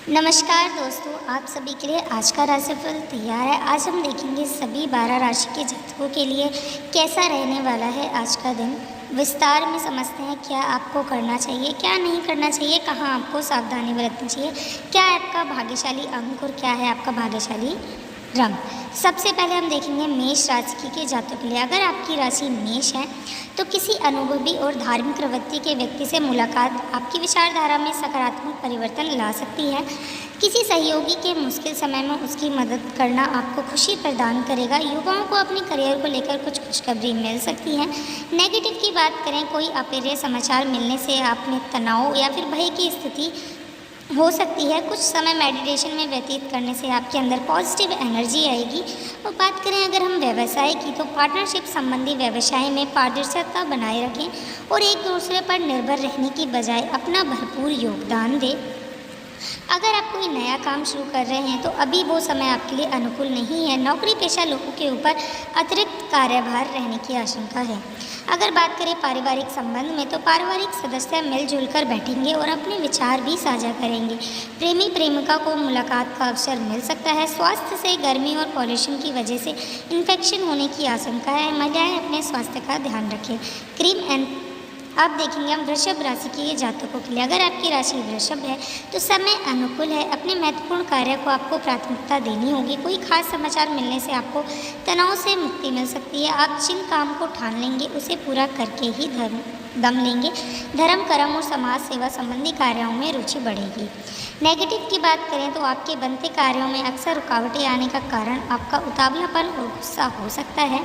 नमस्कार दोस्तों, आप सभी के लिए आज का राशिफल तैयार है। आज हम देखेंगे सभी 12 राशि के जातकों के लिए कैसा रहने वाला है आज का दिन। विस्तार में समझते हैं क्या आपको करना चाहिए, क्या नहीं करना चाहिए, कहाँ आपको सावधानी बरतनी चाहिए, क्या है आपका भाग्यशाली अंक और क्या है आपका भाग्यशाली रंग। सबसे पहले हम देखेंगे मेष राशि के जातकों के लिए। अगर आपकी राशि मेष है तो किसी अनुभवी और धार्मिक प्रवृत्ति के व्यक्ति से मुलाकात आपकी विचारधारा में सकारात्मक परिवर्तन ला सकती है। किसी सहयोगी के मुश्किल समय में उसकी मदद करना आपको खुशी प्रदान करेगा। युवाओं को अपने करियर को लेकर कुछ खुशखबरी मिल सकती है। नेगेटिव की बात करें, कोई अप्रिय समाचार मिलने से आप में तनाव या फिर भय की स्थिति हो सकती है। कुछ समय मेडिटेशन में व्यतीत करने से आपके अंदर पॉजिटिव एनर्जी आएगी। और बात करें अगर हम व्यवसाय की, तो पार्टनरशिप संबंधी व्यवसाय में पारदर्शिता बनाए रखें और एक दूसरे पर निर्भर रहने की बजाय अपना भरपूर योगदान दें। अगर आप कोई नया काम शुरू कर रहे हैं तो अभी वो समय आपके लिए अनुकूल नहीं है। नौकरी पेशा लोगों के ऊपर अतिरिक्त कार्यभार रहने की आशंका है। अगर बात करें पारिवारिक संबंध में, तो पारिवारिक सदस्य मिलजुल कर बैठेंगे और अपने विचार भी साझा करेंगे। प्रेमी प्रेमिका को मुलाकात का अवसर मिल सकता है। स्वास्थ्य से गर्मी और पॉल्यूशन की वजह से इन्फेक्शन होने की आशंका है। महिलाएं अपने स्वास्थ्य का ध्यान रखें। क्रीम एंड अब देखेंगे हम वृषभ राशि के जातकों के लिए। अगर आपकी राशि वृषभ है तो समय अनुकूल है। अपने महत्वपूर्ण कार्य को आपको प्राथमिकता देनी होगी। कोई खास समाचार मिलने से आपको तनाव से मुक्ति मिल सकती है। आप जिन काम को ठान लेंगे उसे पूरा करके ही दम लेंगे। धर्म कर्म और समाज सेवा संबंधी कार्यों में रुचि बढ़ेगी। नेगेटिव की बात करें तो आपके बनते कार्यों में अक्सर रुकावटें आने का कारण आपका उतावलापन और गुस्सा हो सकता है।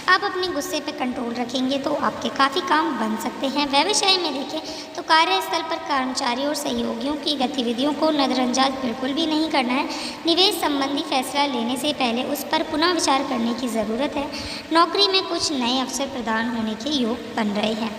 आप अपने गुस्से पर कंट्रोल रखेंगे तो आपके काफ़ी काम बन सकते हैं। व्यवसाय में देखें तो कार्यस्थल पर कर्मचारियों और सहयोगियों की गतिविधियों को नज़रअंदाज बिल्कुल भी नहीं करना है। निवेश संबंधी फैसला लेने से पहले उस पर पुनः विचार करने की ज़रूरत है। नौकरी में कुछ नए अवसर प्रदान होने के योग बन रहे हैं।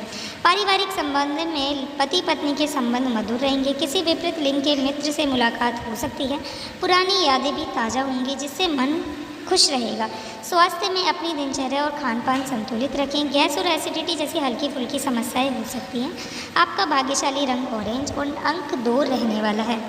पारिवारिक संबंध में पति पत्नी के संबंध मधुर रहेंगे। किसी विपरीत लिंग के मित्र से मुलाकात हो सकती है। पुरानी यादें भी ताज़ा होंगी जिससे मन खुश रहेगा। स्वास्थ्य में अपनी दिनचर्या और खान पान संतुलित रखें। गैस और एसिडिटी जैसी हल्की फुल्की समस्याएं हो सकती हैं। आपका भाग्यशाली रंग ऑरेंज और अंक 2 रहने वाला है।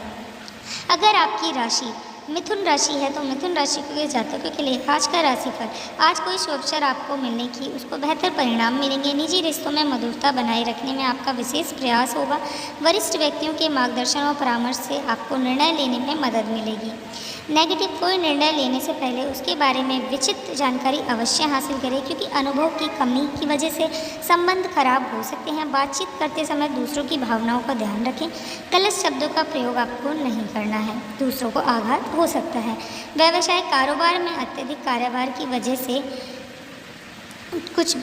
अगर आपकी राशि मिथुन राशि है तो मिथुन राशि के जातकों के लिए आज का राशिफल। आज कोई शुभ अवसर आपको मिलने की उसको बेहतर परिणाम मिलेंगे। निजी रिश्तों में मधुरता बनाए रखने में आपका विशेष प्रयास होगा। वरिष्ठ व्यक्तियों के मार्गदर्शन और परामर्श से आपको निर्णय लेने में मदद मिलेगी। नेगेटिव, कोई निर्णय लेने से पहले उसके बारे में विचित्र जानकारी अवश्य हासिल करें क्योंकि अनुभव की कमी की वजह से संबंध खराब हो सकते हैं। बातचीत करते समय दूसरों की भावनाओं का ध्यान रखें। गलत शब्दों का प्रयोग आपको नहीं करना है, दूसरों को आघात हो सकता है। व्यवसाय कारोबार में अत्यधिक कार्यभार की वजह से कुछ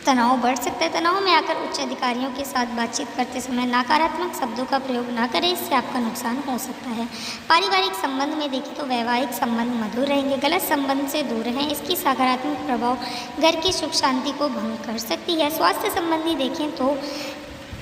तनाव बढ़ सकता है। तनाव में आकर उच्च अधिकारियों के साथ बातचीत करते समय नकारात्मक शब्दों का प्रयोग ना करें, इससे आपका नुकसान हो सकता है। पारिवारिक संबंध में देखें तो वैवाहिक संबंध मधुर रहेंगे। गलत संबंध से दूर रहें, इसकी सकारात्मक प्रभाव घर की सुख शांति को भंग कर सकती है। स्वास्थ्य संबंधी देखें तो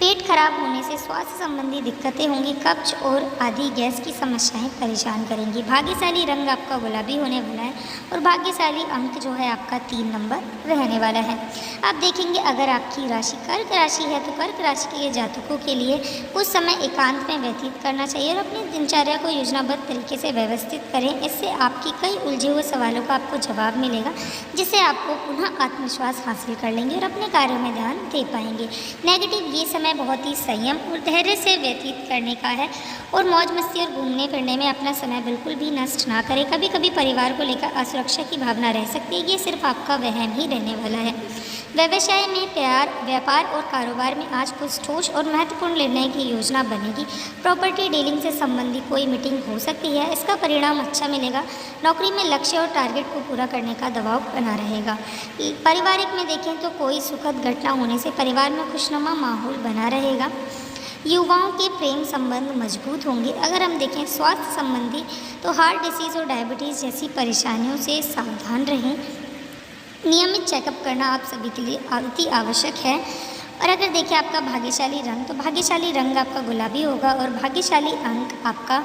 पेट खराब होने से स्वास्थ्य संबंधी दिक्कतें होंगी। कब्ज और आदि गैस की समस्याएं परेशान करेंगी। भाग्यशाली रंग आपका गुलाबी होने वाला है और भाग्यशाली अंक जो है आपका 3 नंबर रहने वाला है। आप देखेंगे अगर आपकी राशि कर्क राशि है तो कर्क राशि के जातकों के लिए कुछ समय एकांत में व्यतीत करना चाहिए और अपनी दिनचर्या को योजनाबद्ध तरीके से व्यवस्थित करें। इससे आपकी कई उलझे हुए सवालों का आपको जवाब मिलेगा जिससे आपको पुनः आत्मविश्वास हासिल कर लेंगे और अपने कार्यों में ध्यान दे पाएंगे। नेगेटिव, ये समय बहुत ही संयम और धैर्य से व्यतीत करने का है और मौज मस्ती और घूमने फिरने में अपना समय बिल्कुल भी नष्ट ना करें। कभी कभी परिवार को लेकर असुरक्षा की भावना रह सकती है, ये सिर्फ आपका वहम ही रहने वाला है। व्यवसाय में व्यापार और कारोबार में आज कुछ ठोस और महत्वपूर्ण निर्णय की योजना बनेगी। प्रॉपर्टी डीलिंग से संबंधित कोई मीटिंग हो सकती है, इसका परिणाम अच्छा मिलेगा। नौकरी में लक्ष्य और टारगेट को पूरा करने का दबाव बना रहेगा। पारिवारिक में देखें तो कोई सुखद घटना होने से परिवार में खुशनुमा माहौल बना रहेगा। युवाओं के प्रेम संबंध मजबूत होंगे। अगर हम देखें स्वास्थ्य संबंधी तो हार्ट डिसीज़ और डायबिटीज़ जैसी परेशानियों से सावधान रहें। नियमित चेकअप करना आप सभी के लिए अति आवश्यक है। और अगर देखें आपका भाग्यशाली रंग, तो भाग्यशाली रंग आपका गुलाबी होगा और भाग्यशाली अंक आपका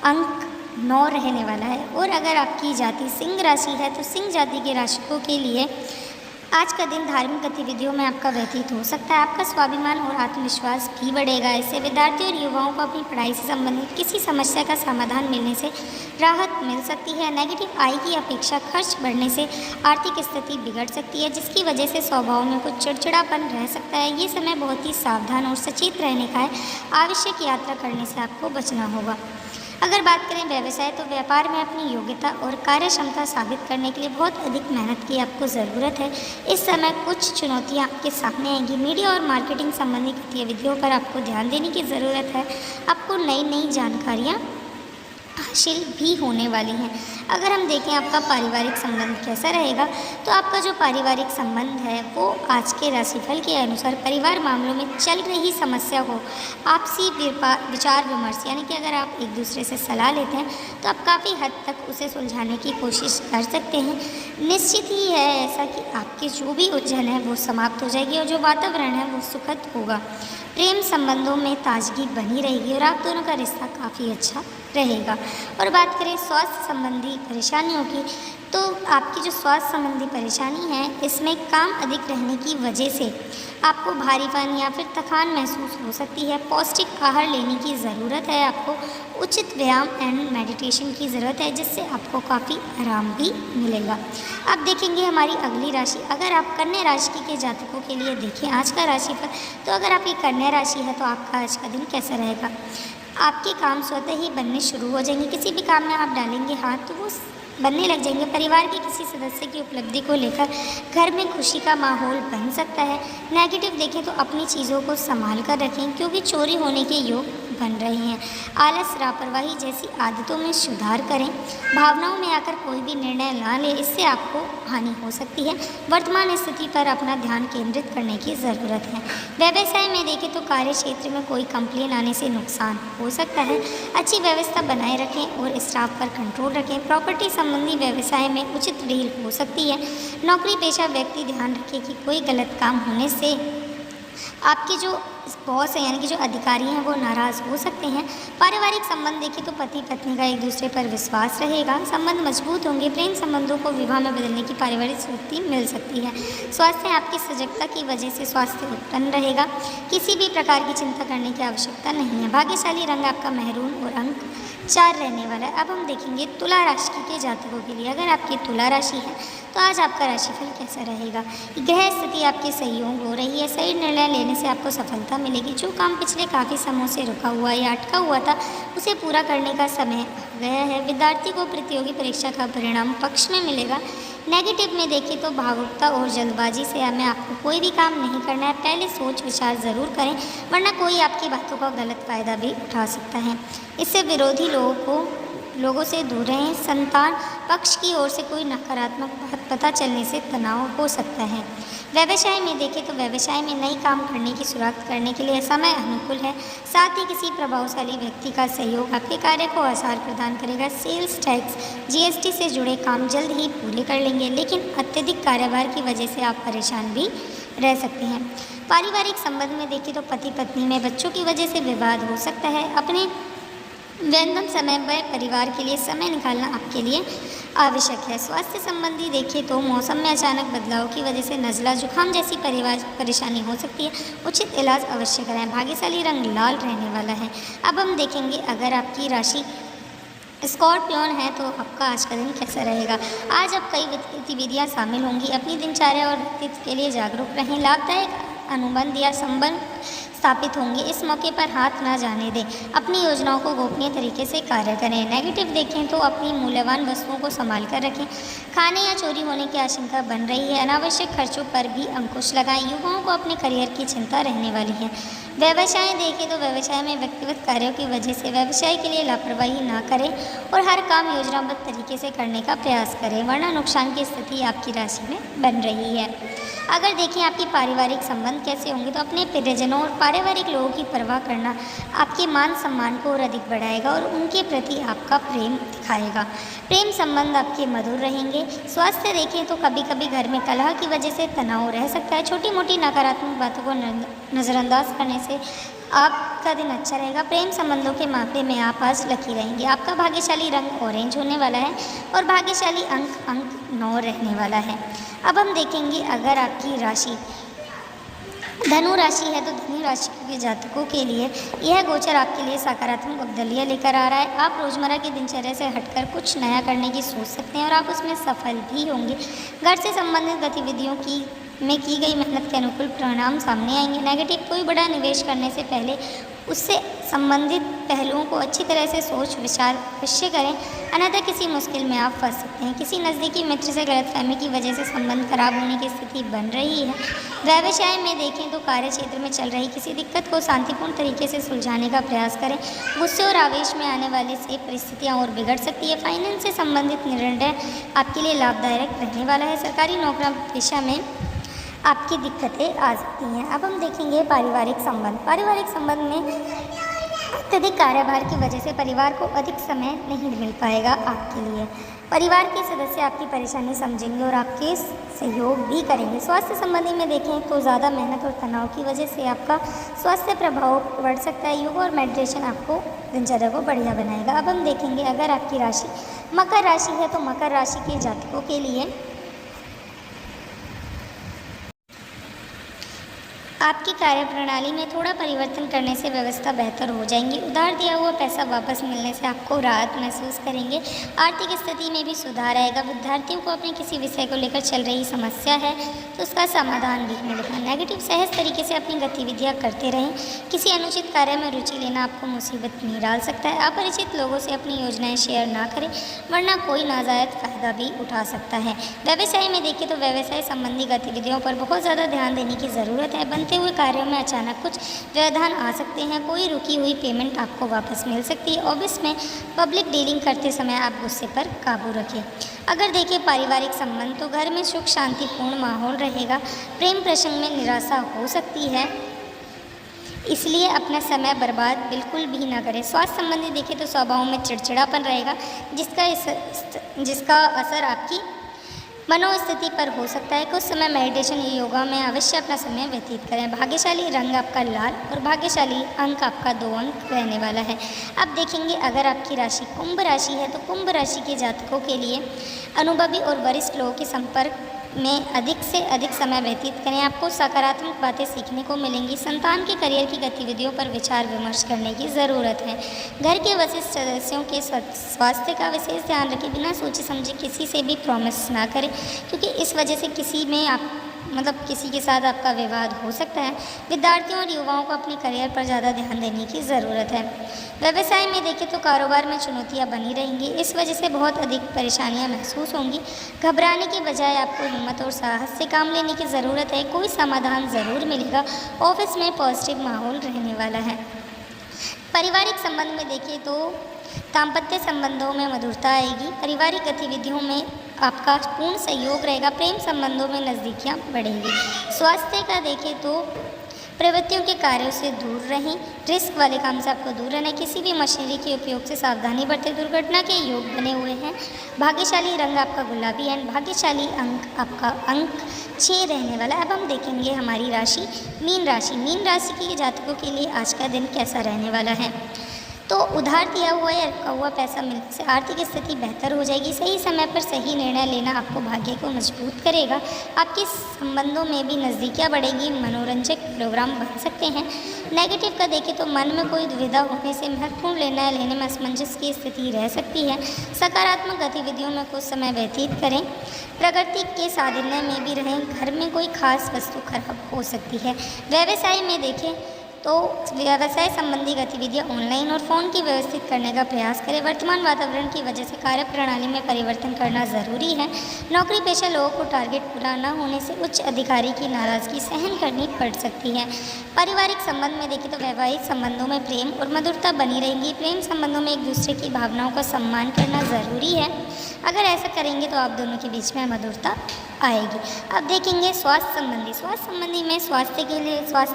अंक 9 रहने वाला है। और अगर आपकी जाति सिंह राशि है तो सिंह जाति के राशिकों के लिए आज का दिन धार्मिक गतिविधियों में आपका व्यतीत हो सकता है। आपका स्वाभिमान और आत्मविश्वास भी बढ़ेगा। इससे विद्यार्थियों और युवाओं को अपनी पढ़ाई से संबंधित किसी समस्या का समाधान मिलने से राहत मिल सकती है। नेगेटिव आय की अपेक्षा खर्च बढ़ने से आर्थिक स्थिति बिगड़ सकती है, जिसकी वजह से स्वभाव में कुछ चिड़चिड़ापन रह सकता है। ये समय बहुत ही सावधान और सचेत रहने का है। आवश्यक यात्रा करने से आपको बचना होगा। अगर बात करें व्यवसाय, तो व्यापार में अपनी योग्यता और कार्य क्षमता साबित करने के लिए बहुत अधिक मेहनत की आपको ज़रूरत है। इस समय कुछ चुनौतियां आपके सामने आएंगी। मीडिया और मार्केटिंग संबंधी गतिविधियों पर आपको ध्यान देने की ज़रूरत है। आपको नई नई जानकारियाँ हासिल भी होने वाली हैं। अगर हम देखें आपका पारिवारिक संबंध कैसा रहेगा, तो आपका जो पारिवारिक संबंध है वो आज के राशिफल के अनुसार परिवार मामलों में चल रही समस्या हो, आपसी विचार विमर्श, यानी कि अगर आप एक दूसरे से सलाह लेते हैं तो आप काफ़ी हद तक उसे सुलझाने की कोशिश कर सकते हैं। निश्चित ही है ऐसा कि आपकी जो भी उलझन है वो समाप्त हो जाएगी और जो वातावरण है वो सुखद होगा। प्रेम संबंधों में ताजगी बनी रहेगी और आप दोनों का रिश्ता काफ़ी अच्छा रहेगा। और बात करें स्वास्थ्य संबंधी परेशानियों की, तो आपकी जो स्वास्थ्य संबंधी परेशानी है इसमें काम अधिक रहने की वजह से आपको भारीपन या फिर थकान महसूस हो सकती है। पौष्टिक आहार लेने की ज़रूरत है। आपको उचित व्यायाम एंड मेडिटेशन की ज़रूरत है, जिससे आपको काफ़ी आराम भी मिलेगा। अब देखेंगे हमारी अगली राशि। अगर आप कन्या राशि के जातकों के लिए देखें आज का राशिफल, तो अगर आपकी कन्या राशि है तो आपका आज का दिन कैसा रहेगा। आपके काम स्वतः ही बनने शुरू हो जाएंगे। किसी भी काम में आप डालेंगे हाथ तो वो बनने लग जाएंगे। परिवार के किसी सदस्य की उपलब्धि को लेकर घर में खुशी का माहौल बन सकता है। नेगेटिव देखें तो अपनी चीज़ों को संभाल कर रखें, क्योंकि चोरी होने के योग बन रहे हैं। आलस, लापरवाही जैसी आदतों में सुधार करें। भावनाओं में आकर कोई भी निर्णय ना लें, इससे आपको हानि हो सकती है। वर्तमान स्थिति पर अपना ध्यान केंद्रित करने की ज़रूरत है। व्यवसाय में देखें तो कार्य क्षेत्र में कोई कंप्लेन आने से नुकसान हो सकता है। अच्छी व्यवस्था बनाए रखें और स्टाफ पर कंट्रोल रखें। प्रॉपर्टी संबंधी व्यवसाय में उचित डील हो सकती है। नौकरी पेशा व्यक्ति ध्यान रखें कि कोई गलत काम होने से आपके जो बॉस हैं, यानी कि जो अधिकारी हैं, वो नाराज़ हो सकते हैं। पारिवारिक संबंध देखें तो पति पत्नी का एक दूसरे पर विश्वास रहेगा। संबंध मजबूत होंगे। प्रेम संबंधों को विवाह में बदलने की पारिवारिक स्थिति मिल सकती है। स्वास्थ्य, आपकी सजगता की वजह से स्वास्थ्य उत्पन्न रहेगा। किसी भी प्रकार की चिंता करने की आवश्यकता नहीं है। भाग्यशाली रंग आपका मैरून और अंक 4 रहने वाला है। अब हम देखेंगे तुला राशि के जातकों के लिए। अगर आपकी तुला राशि है तो आज आपका राशिफल कैसा रहेगा। ग्रह स्थिति आपकी सहयोग हो रही है। सही निर्णय लेने से आपको सफलता मिलेगी। जो काम पिछले काफ़ी समय से रुका हुआ या अटका हुआ था, उसे पूरा करने का समय आ गया है। विद्यार्थी को प्रतियोगी परीक्षा का परिणाम पक्ष में मिलेगा। नेगेटिव में देखें तो भावुकता और जल्दबाजी से हमें आपको कोई भी काम नहीं करना है। पहले सोच विचार ज़रूर करें, वरना कोई आपकी बातों का गलत फ़ायदा भी उठा सकता है। इससे विरोधी लोगों से दूर रहें। संतान पक्ष की ओर से कोई नकारात्मक बात पता चलने से तनाव हो सकता है। व्यवसाय में देखें तो व्यवसाय में नई काम करने की शुरुआत करने के लिए समय अनुकूल है। साथ ही किसी प्रभावशाली व्यक्ति का सहयोग आपके कार्य को आसार प्रदान करेगा। सेल्स टैक्स, जीएसटी से जुड़े काम जल्द ही पूरे कर लेंगे, लेकिन अत्यधिक कार्यभार की वजह से आप परेशान भी रह सकते हैं। पारिवारिक संबंध में देखें तो पति पत्नी में बच्चों की वजह से विवाद हो सकता है। अपने व्यंजन समय पर परिवार के लिए समय निकालना आपके लिए आवश्यक है। स्वास्थ्य संबंधी देखें तो मौसम में अचानक बदलाव की वजह से नज़ला, जुकाम जैसी परेशानी हो सकती है। उचित इलाज अवश्य कराएं। भाग्यशाली रंग लाल रहने वाला है। अब हम देखेंगे अगर आपकी राशि स्कॉर्पियन है तो आपका आज का दिन कैसा रहेगा। आज आप कई गतिविधियाँ शामिल होंगी। अपनी दिनचर्या और व्यक्तित्व के लिए जागरूक रहें। लाभदायक अनुबंध या संबंध स्थापित होंगे। इस मौके पर हाथ ना जाने दें। अपनी योजनाओं को गोपनीय तरीके से कार्य करें। नेगेटिव देखें तो अपनी मूल्यवान वस्तुओं को संभाल कर रखें। खाने या चोरी होने की आशंका बन रही है। अनावश्यक खर्चों पर भी अंकुश लगाएं। युवाओं को अपने करियर की चिंता रहने वाली है। व्यवसाय देखें तो व्यवसाय में व्यक्तिगत कार्यों की वजह से व्यवसाय के लिए लापरवाही ना करें और हर काम योजनाबद्ध तरीके से करने का प्रयास करें, वरना नुकसान की स्थिति आपकी राशि में बन रही है। अगर देखें आपके पारिवारिक संबंध कैसे होंगे, तो अपने प्रियजनों और पारिवारिक लोगों की परवाह करना आपके मान सम्मान को और अधिक बढ़ाएगा और उनके प्रति आपका प्रेम दिखाएगा। प्रेम संबंध आपके मधुर रहेंगे। स्वास्थ्य देखें तो कभी कभी घर में कलह की वजह से तनाव रह सकता है। छोटी मोटी नकारात्मक बातों को नज़रअंदाज करने से आपका दिन अच्छा रहेगा। प्रेम संबंधों के मामले में आप आज लकी रहेंगे। आपका भाग्यशाली रंग ऑरेंज होने वाला है और भाग्यशाली अंक 9 रहने वाला है। अब हम देखेंगे अगर आपकी राशि धनु राशि है तो धनु राशि के जातकों के लिए यह गोचर आपके लिए सकारात्मक उपदलिया लेकर आ रहा है। आप रोजमर्रा की दिनचर्या से हटकर कुछ नया करने की सोच सकते हैं और आप उसमें सफल भी होंगे। घर से संबंधित गतिविधियों में की गई मेहनत के अनुकूल परिणाम सामने आएंगे। नेगेटिव कोई बड़ा निवेश करने से पहले उससे संबंधित पहलुओं को अच्छी तरह से सोच विचार अवश्य करें, अन्यथा किसी मुश्किल में आप फंस सकते हैं। किसी नज़दीकी मित्र से गलतफहमी की वजह से संबंध खराब होने की स्थिति बन रही है। व्यवसाय में देखें तो कार्य क्षेत्र में चल रही किसी दिक्कत को शांतिपूर्ण तरीके से सुलझाने का प्रयास करें। गुस्से और आवेश में आने वाले से परिस्थितियाँ और बिगड़ सकती है। फाइनेंस से संबंधित निर्णय आपके लिए लाभदायक रहने वाला है। सरकारी नौकरी पेशा में आपकी दिक्कतें आ सकती हैं। अब हम देखेंगे पारिवारिक संबंध। पारिवारिक संबंध में अत्यधिक कार्यभार की वजह से परिवार को अधिक समय नहीं मिल पाएगा आपके लिए। परिवार के सदस्य आपकी परेशानी समझेंगे और आपके सहयोग भी करेंगे। स्वास्थ्य संबंधी में देखें तो ज़्यादा मेहनत और तनाव की वजह से आपका स्वास्थ्य प्रभाव बढ़ सकता है। योग और मेडिटेशन आपको दिनचर्या को बढ़िया बनाएगा। अब हम देखेंगे अगर आपकी राशि मकर राशि है तो मकर राशि के जातकों के लिए आपकी कार्यप्रणाली में थोड़ा परिवर्तन करने से व्यवस्था बेहतर हो जाएंगी। उधार दिया हुआ पैसा वापस मिलने से आपको राहत महसूस करेंगे। आर्थिक स्थिति में भी सुधार आएगा। विद्यार्थियों को अपने किसी विषय को लेकर चल रही समस्या है तो उसका समाधान भी मिलेगा। नेगेटिव सहज तरीके से अपनी गतिविधियाँ करते रहें। किसी अनुचित कार्य में रुचि लेना आपको मुसीबत में डाल सकता है। अपरिचित लोगों से अपनी योजनाएँ शेयर ना करें वरना कोई नाजायज फायदा भी उठा सकता है। व्यवसाय में देखें तो व्यवसाय संबंधी गतिविधियों पर बहुत ज़्यादा ध्यान देने की ज़रूरत है। बनते हुए कार्यों में अचानक कुछ व्यवधान आ सकते हैं। कोई रुकी हुई पेमेंट आपको वापस मिल सकती है। ऑफिस में पब्लिक डीलिंग करते समय आप गुस्से पर काबू रखें। अगर देखें पारिवारिक संबंध तो घर में सुख शांतिपूर्ण माहौल रहेगा। प्रेम प्रसंग में निराशा हो सकती है, इसलिए अपना समय बर्बाद बिल्कुल भी ना करें। स्वास्थ्य संबंधी देखें तो स्वभाव में चिड़चिड़ापन रहेगा जिसका असर आपकी मनोस्थिति पर हो सकता है। कुछ समय मेडिटेशन या योगा में अवश्य अपना समय व्यतीत करें। भाग्यशाली रंग आपका लाल और भाग्यशाली अंक आपका 2 अंक रहने वाला है। अब देखेंगे अगर आपकी राशि कुंभ राशि है तो कुंभ राशि के जातकों के लिए अनुभवी और वरिष्ठ लोगों के संपर्क में अधिक से अधिक समय व्यतीत करें। आपको सकारात्मक बातें सीखने को मिलेंगी। संतान के करियर की गतिविधियों पर विचार विमर्श करने की ज़रूरत है। घर के वरिष्ठ सदस्यों के स्वास्थ्य का विशेष ध्यान रखें। बिना सोचे समझे किसी से भी प्रॉमिस ना करें क्योंकि इस वजह से किसी के साथ आपका विवाद हो सकता है। विद्यार्थियों और युवाओं को अपने करियर पर ज़्यादा ध्यान देने की ज़रूरत है। व्यवसाय में देखें तो कारोबार में चुनौतियां बनी रहेंगी। इस वजह से बहुत अधिक परेशानियां महसूस होंगी। घबराने के बजाय आपको हिम्मत और साहस से काम लेने की ज़रूरत है। कोई समाधान ज़रूर मिलेगा। ऑफिस में पॉजिटिव माहौल रहने वाला है। पारिवारिक संबंध में देखें तो दाम्पत्य संबंधों में मधुरता आएगी। पारिवारिक गतिविधियों में आपका पूर्ण सहयोग रहेगा। प्रेम संबंधों में नज़दीकियाँ बढ़ेंगी। स्वास्थ्य का देखें तो प्रवृत्तियों के कार्यों से दूर रहें। रिस्क वाले काम से आपको दूर रहना है। किसी भी मशीनरी के उपयोग से सावधानी बरतें। दुर्घटना के योग बने हुए हैं। भाग्यशाली रंग आपका गुलाबी है। भाग्यशाली अंक आपका अंक 6 रहने वाला है। अब हम देखेंगे हमारी राशि मीन राशि। मीन राशि के जातकों के लिए आज का दिन कैसा रहने वाला है। तो उधार दिया हुआ या रखा हुआ पैसा मिलने से आर्थिक स्थिति बेहतर हो जाएगी। सही समय पर सही निर्णय लेना आपको भाग्य को मजबूत करेगा। आपके संबंधों में भी नज़दीकियाँ बढ़ेंगी। मनोरंजक प्रोग्राम बन सकते हैं। नेगेटिव का देखें तो मन में कोई दुविधा होने से महत्वपूर्ण निर्णय लेने में असमंजस की स्थिति रह सकती है। सकारात्मक गतिविधियों में कुछ समय व्यतीत करें। प्रगति के साधने में भी रहें। घर में कोई खास वस्तु खराब हो सकती है। व्यवसाय में देखें तो व्यवसाय संबंधी गतिविधियां ऑनलाइन और फ़ोन की व्यवस्थित करने का प्रयास करें। वर्तमान वातावरण की वजह से कार्य प्रणाली में परिवर्तन करना ज़रूरी है। नौकरी पेशा लोगों को टारगेट पूरा न होने से उच्च अधिकारी की नाराज़गी सहन करनी पड़ सकती है। पारिवारिक संबंध में देखें तो वैवाहिक संबंधों में प्रेम और मधुरता बनी रहेंगी। प्रेम संबंधों में एक दूसरे की भावनाओं का सम्मान करना ज़रूरी है। अगर ऐसा करेंगे तो आप दोनों के बीच में मधुरता आएगी। अब देखेंगे स्वास्थ्य संबंधी में स्वास्थ्य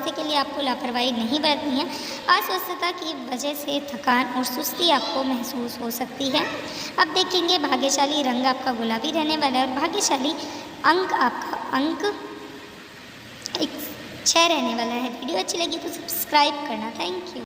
के लिए आपको लापरवाही नहीं बरतनी है। अस्वस्थता की वजह से थकान और सुस्ती आपको महसूस हो सकती है। अब देखेंगे भाग्यशाली रंग आपका गुलाबी रहने वाला है और भाग्यशाली अंक आपका अंक अच्छा रहने वाला है। वीडियो अच्छी लगी तो सब्सक्राइब करना। Thank you.